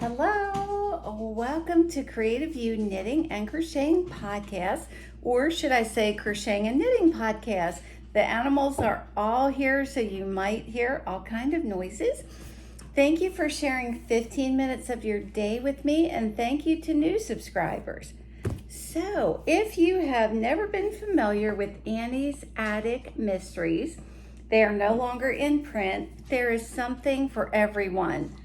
Hello, welcome to Creative You Knitting and Crocheting Podcast, or should I say Crocheting and Knitting Podcast. The animals are all here, so you might hear all kind of noises. Thank you for sharing 15 minutes of your day with me, and thank you to new subscribers. So, if you have never been familiar with Annie's Attic Mysteries, they are no longer in print. There is something for everyone.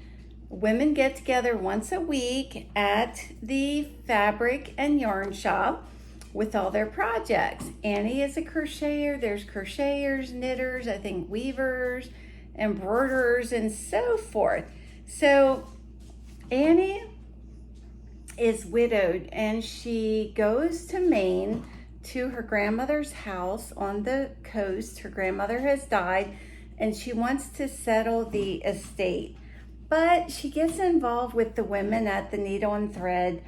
Women get together once a week at the fabric and yarn shop with all their projects. Annie is a crocheter. There's crocheters, knitters, I think weavers, embroiderers, and so forth. So Annie is widowed and she goes to Maine to her grandmother's house on the coast. Her grandmother has died and she wants to settle the estate. But she gets involved with the women at the Needle and Thread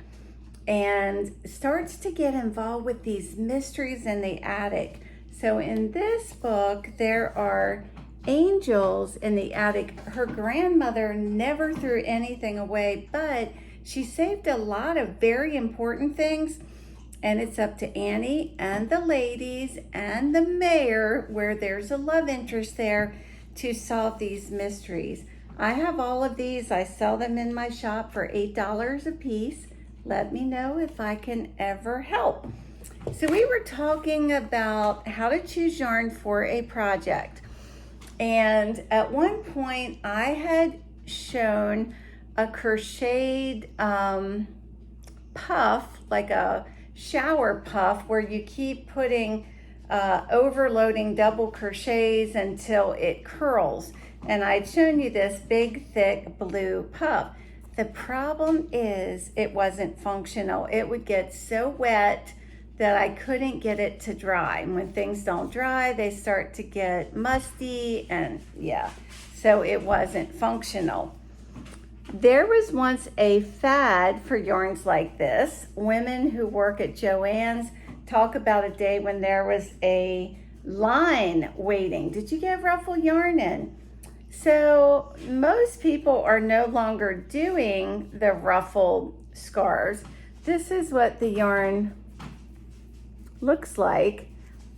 and starts to get involved with these mysteries in the attic. So in this book, there are angels in the attic. Her grandmother never threw anything away, but she saved a lot of very important things. And it's up to Annie and the ladies and the mayor, where there's a love interest there, to solve these mysteries. I have all of these. I sell them in my shop for $8 a piece. Let me know if I can ever help. So we were talking about how to choose yarn for a project. And at one point I had shown a crocheted puff, like a shower puff, where you keep putting overloading double crochets until it curls. And I'd shown you this big, thick blue puff. The problem is it wasn't functional. It would get so wet that I couldn't get it to dry. And when things don't dry, they start to get musty and so it wasn't functional. There was once a fad for yarns like this. Women who work at Joann's talk about a day when there was a line waiting. Did you get ruffle yarn in? So most people are no longer doing the ruffle scarves. This is what the yarn looks like,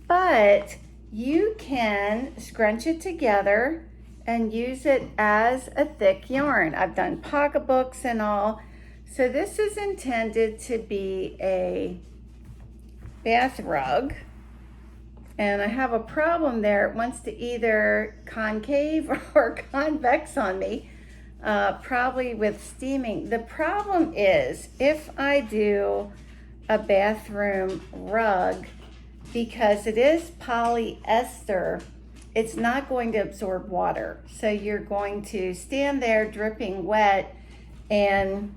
but you can scrunch it together and use it as a thick yarn. I've done pocketbooks and all. So this is intended to be a bath rug. And I have a problem there. It wants to either concave or convex on me, probably with steaming. The problem is if I do a bathroom rug, because it is polyester, it's not going to absorb water. So you're going to stand there dripping wet, and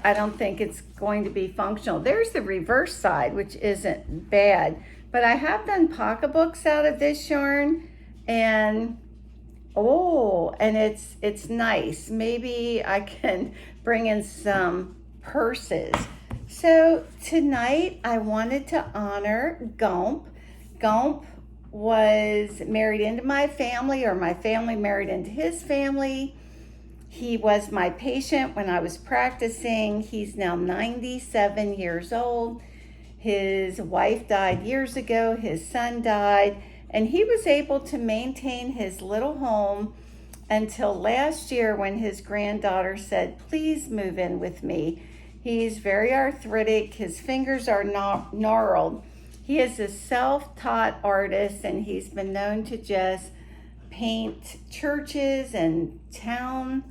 I don't think it's going to be functional. There's the reverse side, which isn't bad. But I have done pocketbooks out of this yarn, and it's nice. Maybe I can bring in some purses. So tonight I wanted to honor Gump. Gump was married into my family, or my family married into his family. He was my patient when I was practicing. He's now 97 years old. His wife died years ago, his son died, and he was able to maintain his little home until last year when his granddaughter said, "Please move in with me." He's very arthritic, his fingers are gnarled. He is a self-taught artist, and he's been known to just paint churches and town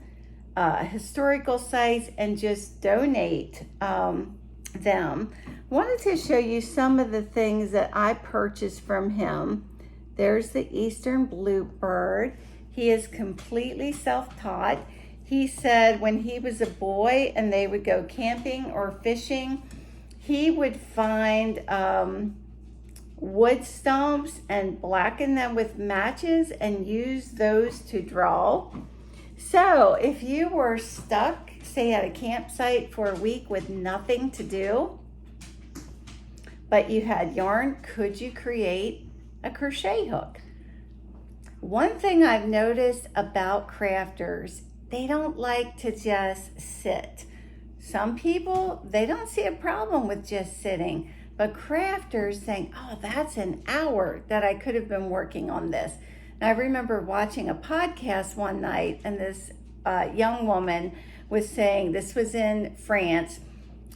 historical sites and just donate them. Wanted to show you some of the things that I purchased from him. There's the Eastern Bluebird. He is completely self-taught. He said when he was a boy and they would go camping or fishing, he would find wood stumps and blacken them with matches and use those to draw. So if you were stuck, say at a campsite for a week with nothing to do, but you had yarn, could you create a crochet hook? One thing I've noticed about crafters, they don't like to just sit. Some people, they don't see a problem with just sitting, but crafters think, oh, that's an hour that I could have been working on this. And I remember watching a podcast one night, and this young woman was saying, this was in France,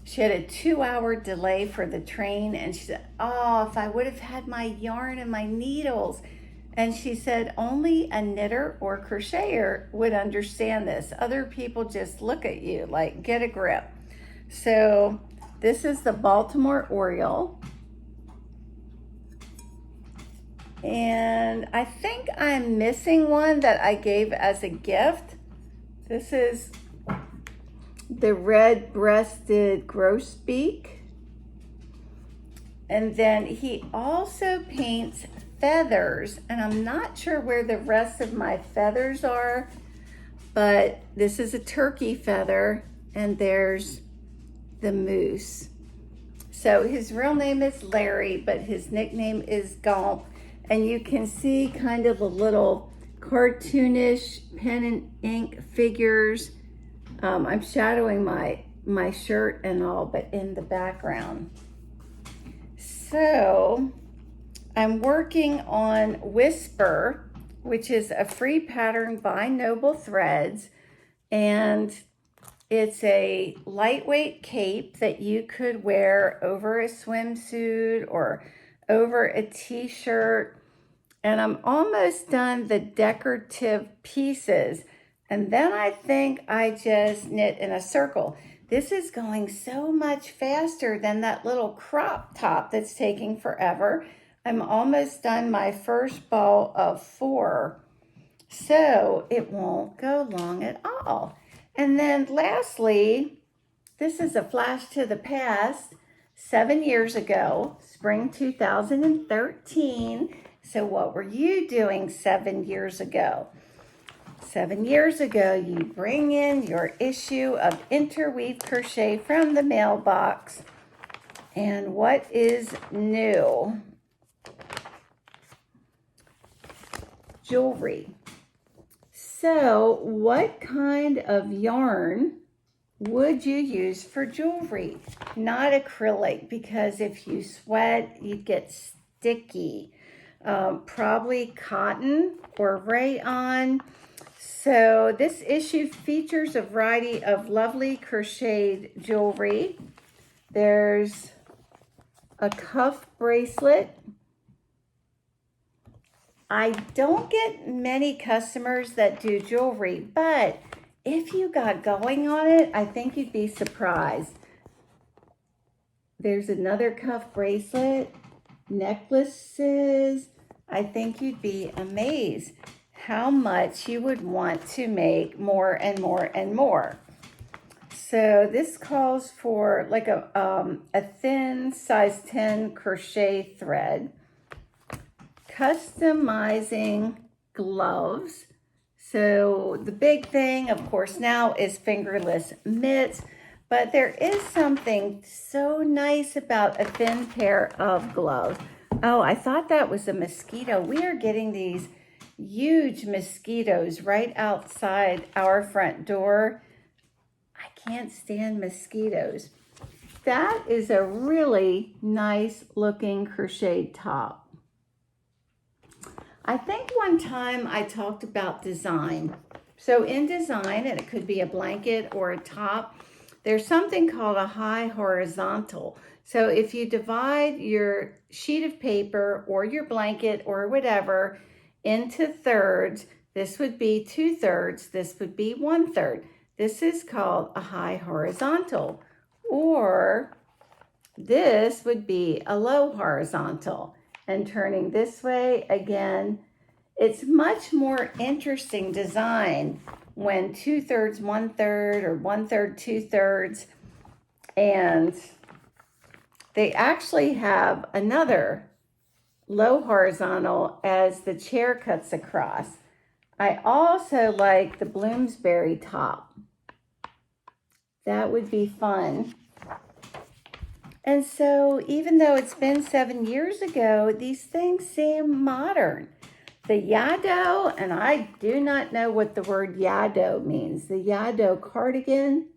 she had a 2-hour delay for the train, and she said, oh, if I would have had my yarn and my needles. And she said only a knitter or crocheter would understand this. Other people just look at you like, get a grip. So this is the Baltimore Oriole. And I think I'm missing one that I gave as a gift. This is the red-breasted grosbeak. And then he also paints feathers, and I'm not sure where the rest of my feathers are, but this is a turkey feather, and there's the moose. So his real name is Larry, but his nickname is Gump, and you can see kind of a little cartoonish pen and ink figures. I'm shadowing my shirt and all, but in the background. So I'm working on Whisper, which is a free pattern by Noble Threads, and it's a lightweight cape that you could wear over a swimsuit or over a t-shirt. And I'm almost done the decorative pieces, and then I think I just knit in a circle. This is going so much faster than that little crop top that's taking forever. I'm almost done my first ball of 4, so it won't go long at all. And then lastly, this is a flash to the past, 7 years ago, spring 2013. So what were you doing 7 years ago? 7 years ago, you bring in your issue of Interweave Crochet from the mailbox. And what is new? Jewelry. So what kind of yarn would you use for jewelry? Not acrylic, because if you sweat, you get sticky. Probably cotton or rayon. So this issue features a variety of lovely crocheted jewelry. There's a cuff bracelet. I don't get many customers that do jewelry, but if you got going on it, I think you'd be surprised. There's another cuff bracelet, necklaces. I think you'd be amazed how much you would want to make more and more and more. So this calls for like a thin size 10 crochet thread. Customizing gloves. So the big thing, of course, now is fingerless mitts, but there is something so nice about a thin pair of gloves. Oh, I thought that was a mosquito. We are getting these huge mosquitoes right outside our front door. I can't stand mosquitoes. That is a really nice looking crocheted top. I think one time I talked about design. So in design, and it could be a blanket or a top, there's something called a high horizontal. So if you divide your sheet of paper or your blanket or whatever into thirds, this would be 2/3, this would be 1/3. This is called a high horizontal, or this would be a low horizontal. And turning this way again, it's much more interesting design when 2/3, 1/3, or 1/3, 2/3. And they actually have another low horizontal as the chair cuts across. I also like the Bloomsbury top. That would be fun. And so even though it's been 7 years ago, these things seem modern. the Yado, and I do not know what the word Yado means. The Yado cardigan,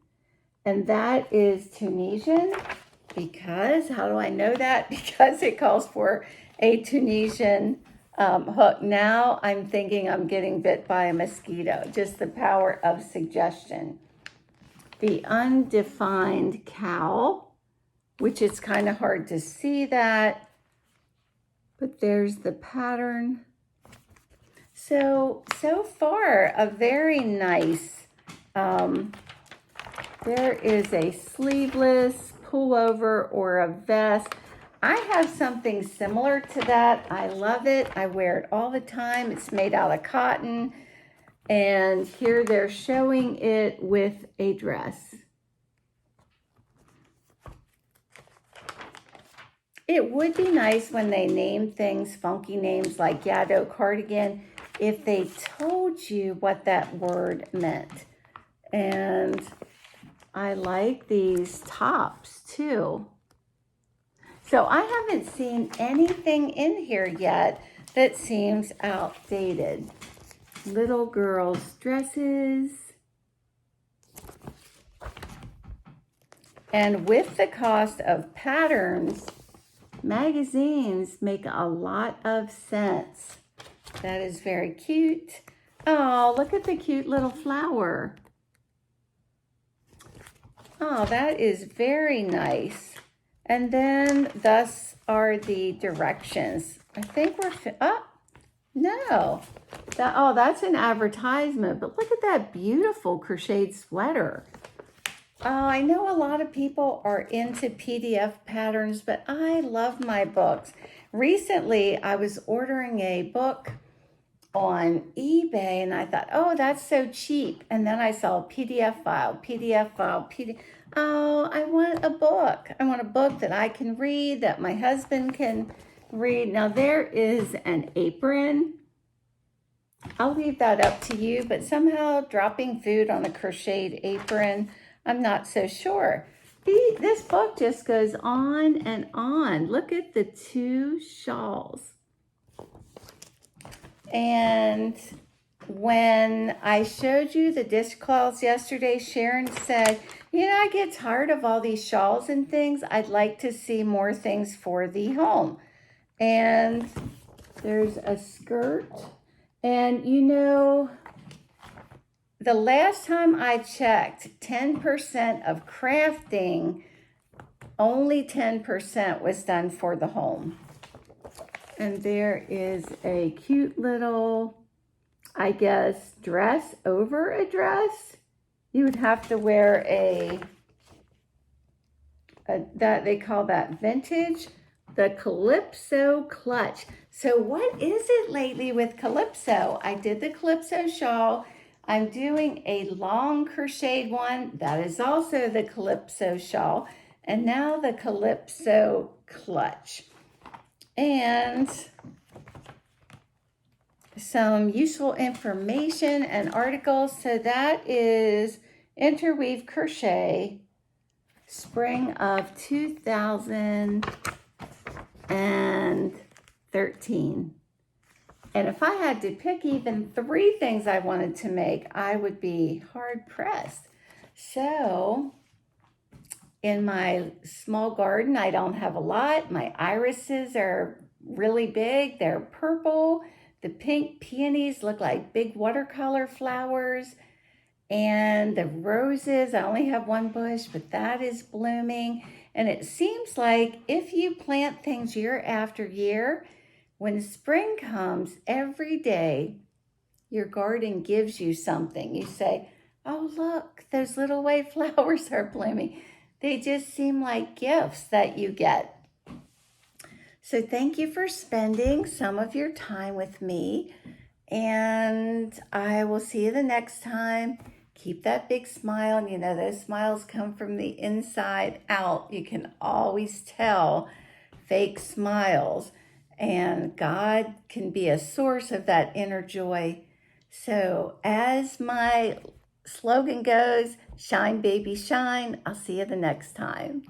and that is Tunisian because, how do I know that? Because it calls for a Tunisian hook. Now I'm thinking I'm getting bit by a mosquito, just the power of suggestion. The undefined cowl, which is kind of hard to see that, but there's the pattern. So far, a very nice, there is a sleeveless pullover or a vest. I have something similar to that. I love it. I wear it all the time. It's made out of cotton. And here they're showing it with a dress. It would be nice when they name things funky names like Yado cardigan if they told you what that word meant. And I like these tops too. So I haven't seen anything in here yet that seems outdated. Little girls' dresses. And with the cost of patterns, magazines make a lot of sense. That is very cute. Oh, look at the cute little flower. Oh, that is very nice. And then thus are the directions. I think we're, no. That's an advertisement, but look at that beautiful crocheted sweater. I know a lot of people are into PDF patterns, but I love my books. Recently, I was ordering a book on eBay and I thought, oh, that's so cheap. And then I saw PDF file. Oh, I want a book. I want a book that I can read, that my husband can read. Now there is an apron. I'll leave that up to you, but somehow dropping food on a crocheted apron, I'm not so sure. This book just goes on and on. Look at the two shawls. And when I showed you the dishcloths yesterday, Sharon said, I get tired of all these shawls and things. I'd like to see more things for the home. And there's a skirt. And the last time I checked, 10% of crafting, only 10% was done for the home. And there is a cute little, I guess, dress over a dress. You would have to wear that they call that vintage, the Calypso clutch. So what is it lately with Calypso? I did the Calypso shawl. I'm doing a long crocheted one. That is also the Calypso shawl. And now the Calypso clutch. And some useful information and articles. So that is Interweave Crochet Spring of 2013. And if I had to pick even 3 things I wanted to make, I would be hard pressed. So in my small garden, I don't have a lot. My irises are really big. They're purple. The pink peonies look like big watercolor flowers. And the roses, I only have 1 bush, but that is blooming. And it seems like if you plant things year after year, when spring comes, every day, your garden gives you something. You say, oh, look, those little white flowers are blooming. They just seem like gifts that you get. So thank you for spending some of your time with me. And I will see you the next time. Keep that big smile. And those smiles come from the inside out. You can always tell fake smiles. And God can be a source of that inner joy. So as my slogan goes, shine, baby, shine. I'll see you the next time.